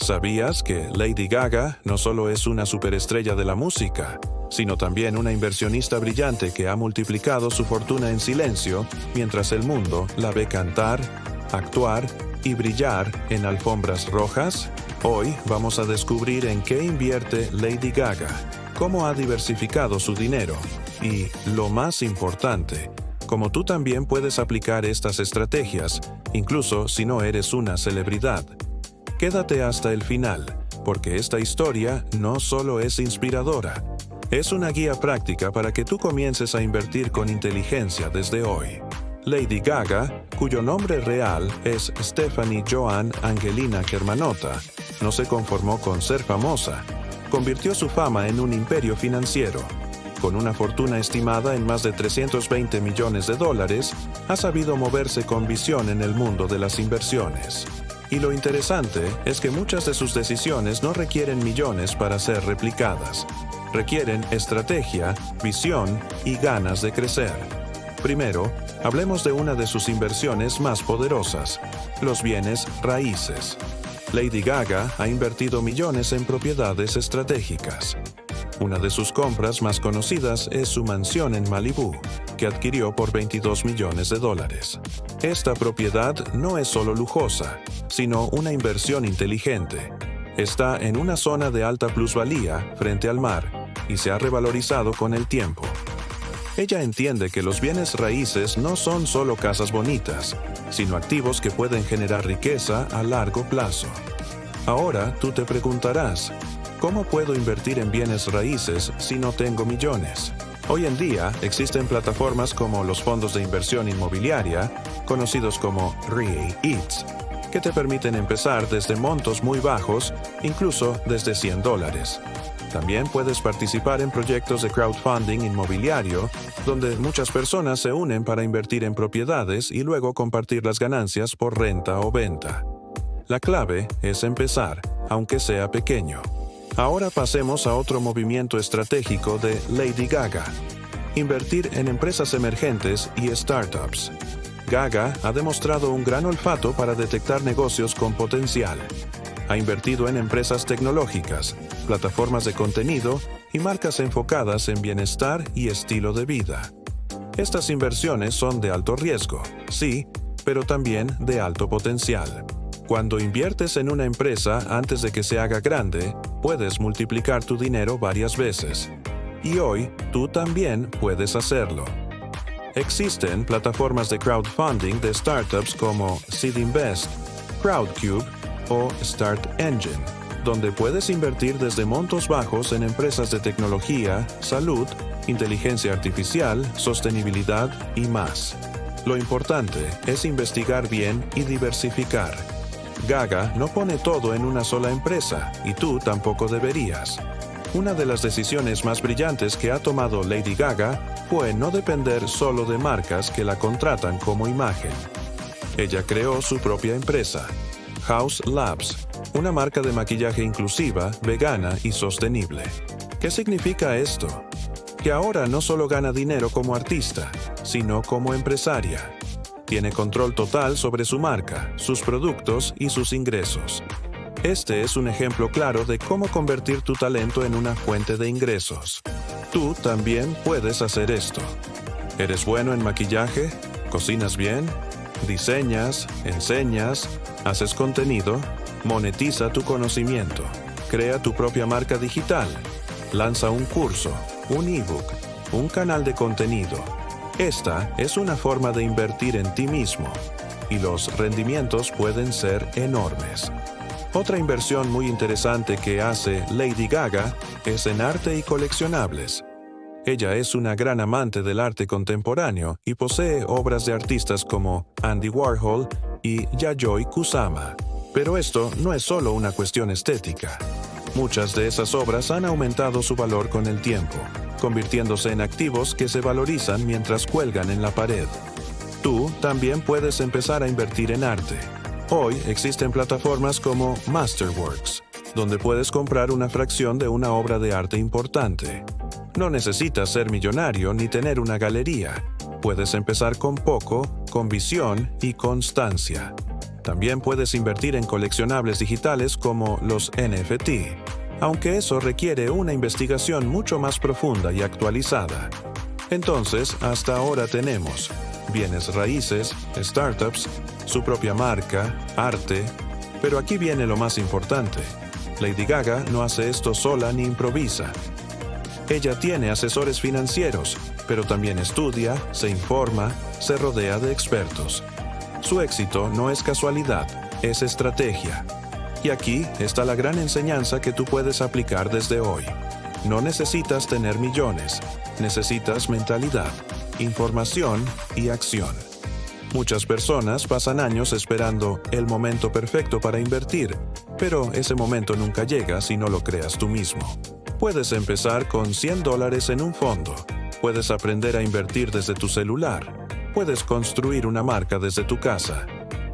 ¿Sabías que Lady Gaga no solo es una superestrella de la música, sino también una inversionista brillante que ha multiplicado su fortuna en silencio mientras el mundo la ve cantar, actuar y brillar en alfombras rojas? Hoy vamos a descubrir en qué invierte Lady Gaga, cómo ha diversificado su dinero y, lo más importante, cómo tú también puedes aplicar estas estrategias, incluso si no eres una celebridad. Quédate hasta el final, porque esta historia no solo es inspiradora, es una guía práctica para que tú comiences a invertir con inteligencia desde hoy. Lady Gaga, cuyo nombre real es Stephanie Joan Angelina Germanotta, no se conformó con ser famosa. Convirtió su fama en un imperio financiero. Con una fortuna estimada en más de $320 millones, ha sabido moverse con visión en el mundo de las inversiones. Y lo interesante es que muchas de sus decisiones no requieren millones para ser replicadas. Requieren estrategia, visión y ganas de crecer. Primero, hablemos de una de sus inversiones más poderosas, los bienes raíces. Lady Gaga ha invertido millones en propiedades estratégicas. Una de sus compras más conocidas es su mansión en Malibú, que adquirió por $22 millones. Esta propiedad no es solo lujosa, sino una inversión inteligente. Está en una zona de alta plusvalía frente al mar y se ha revalorizado con el tiempo. Ella entiende que los bienes raíces no son solo casas bonitas, sino activos que pueden generar riqueza a largo plazo. Ahora tú te preguntarás, ¿cómo puedo invertir en bienes raíces si no tengo millones? Hoy en día existen plataformas como los fondos de inversión inmobiliaria, conocidos como REITs, que te permiten empezar desde montos muy bajos, incluso desde $100. También puedes participar en proyectos de crowdfunding inmobiliario, donde muchas personas se unen para invertir en propiedades y luego compartir las ganancias por renta o venta. La clave es empezar, aunque sea pequeño. Ahora pasemos a otro movimiento estratégico de Lady Gaga: invertir en empresas emergentes y startups. Gaga ha demostrado un gran olfato para detectar negocios con potencial. Ha invertido en empresas tecnológicas, plataformas de contenido y marcas enfocadas en bienestar y estilo de vida. Estas inversiones son de alto riesgo, sí, pero también de alto potencial. Cuando inviertes en una empresa antes de que se haga grande, puedes multiplicar tu dinero varias veces. Y hoy, tú también puedes hacerlo. Existen plataformas de crowdfunding de startups como SeedInvest, Crowdcube o Start Engine, donde puedes invertir desde montos bajos en empresas de tecnología, salud, inteligencia artificial, sostenibilidad y más. Lo importante es investigar bien y diversificar. Gaga no pone todo en una sola empresa, y tú tampoco deberías. Una de las decisiones más brillantes que ha tomado Lady Gaga fue no depender solo de marcas que la contratan como imagen. Ella creó su propia empresa, Haus Labs, una marca de maquillaje inclusiva, vegana y sostenible. ¿Qué significa esto? Que ahora no solo gana dinero como artista, sino como empresaria. Tiene control total sobre su marca, sus productos y sus ingresos. Este es un ejemplo claro de cómo convertir tu talento en una fuente de ingresos. Tú también puedes hacer esto. ¿Eres bueno en maquillaje? ¿Cocinas bien? ¿Diseñas? ¿Enseñas? ¿Haces contenido? Monetiza tu conocimiento. Crea tu propia marca digital. Lanza un curso, un ebook, un canal de contenido. Esta es una forma de invertir en ti mismo, y los rendimientos pueden ser enormes. Otra inversión muy interesante que hace Lady Gaga es en arte y coleccionables. Ella es una gran amante del arte contemporáneo y posee obras de artistas como Andy Warhol y Yayoi Kusama. Pero esto no es solo una cuestión estética. Muchas de esas obras han aumentado su valor con el tiempo, convirtiéndose en activos que se valorizan mientras cuelgan en la pared. Tú también puedes empezar a invertir en arte. Hoy existen plataformas como Masterworks, donde puedes comprar una fracción de una obra de arte importante. No necesitas ser millonario ni tener una galería. Puedes empezar con poco, con visión y constancia. También puedes invertir en coleccionables digitales como los NFT, aunque eso requiere una investigación mucho más profunda y actualizada. Entonces, hasta ahora tenemos bienes raíces, startups, su propia marca, arte, pero aquí viene lo más importante. Lady Gaga no hace esto sola ni improvisa. Ella tiene asesores financieros, pero también estudia, se informa, se rodea de expertos. Su éxito no es casualidad, es estrategia. Y aquí está la gran enseñanza que tú puedes aplicar desde hoy. No necesitas tener millones, necesitas mentalidad, información y acción. Muchas personas pasan años esperando el momento perfecto para invertir, pero ese momento nunca llega si no lo creas tú mismo. Puedes empezar con $100 en un fondo. Puedes aprender a invertir desde tu celular. Puedes construir una marca desde tu casa.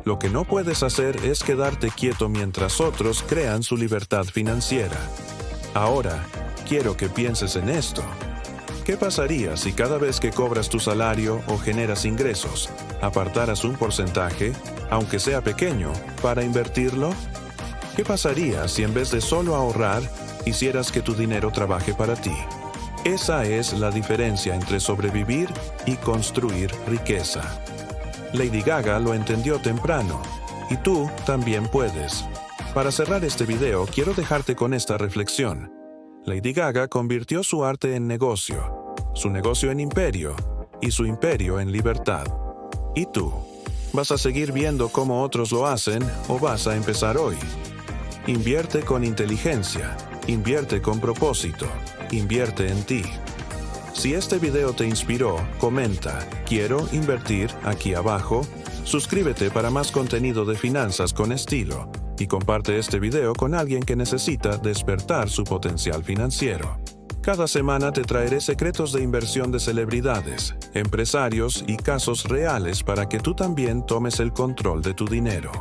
Lo que no puedes hacer es quedarte quieto mientras otros crean su libertad financiera. Ahora, quiero que pienses en esto. ¿Qué pasaría si cada vez que cobras tu salario o generas ingresos, apartaras un porcentaje, aunque sea pequeño, para invertirlo? ¿Qué pasaría si en vez de solo ahorrar, hicieras que tu dinero trabaje para ti? Esa es la diferencia entre sobrevivir y construir riqueza. Lady Gaga lo entendió temprano, y tú también puedes. Para cerrar este video, quiero dejarte con esta reflexión. Lady Gaga convirtió su arte en negocio, su negocio en imperio, y su imperio en libertad. ¿Y tú? ¿Vas a seguir viendo cómo otros lo hacen o vas a empezar hoy? Invierte con inteligencia, invierte con propósito, invierte en ti. Si este video te inspiró, comenta, quiero invertir aquí abajo, suscríbete para más contenido de finanzas con estilo y comparte este video con alguien que necesita despertar su potencial financiero. Cada semana te traeré secretos de inversión de celebridades, empresarios y casos reales para que tú también tomes el control de tu dinero.